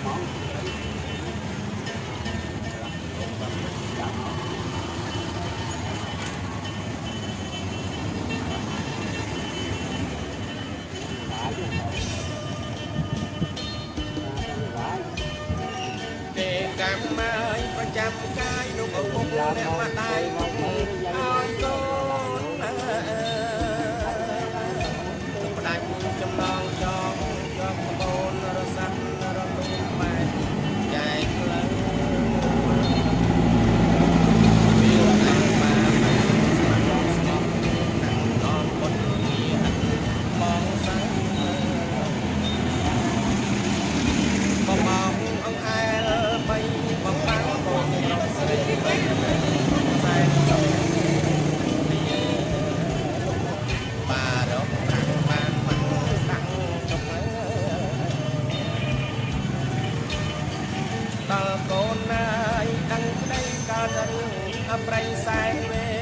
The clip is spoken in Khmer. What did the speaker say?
ចាំមកប្រចាំកាយនោះឪពុកអ្នកម្ដាយឲ្យកូនផ្ដាច់ចំណងចងយកកូនរសាត់រលូនបែកចែកលើវាតែបានស្មាត់ស្មោះណាំនំពុននេះបងសាំងបងអង្អែលបីបងបាំងកូនរកស្រីបីសែនទៅបាទរកប្រាំងបានមិនតាំងចុកដល់កូនណាយដឹងក្តីកើតរឿងអប្រៃសែនវេ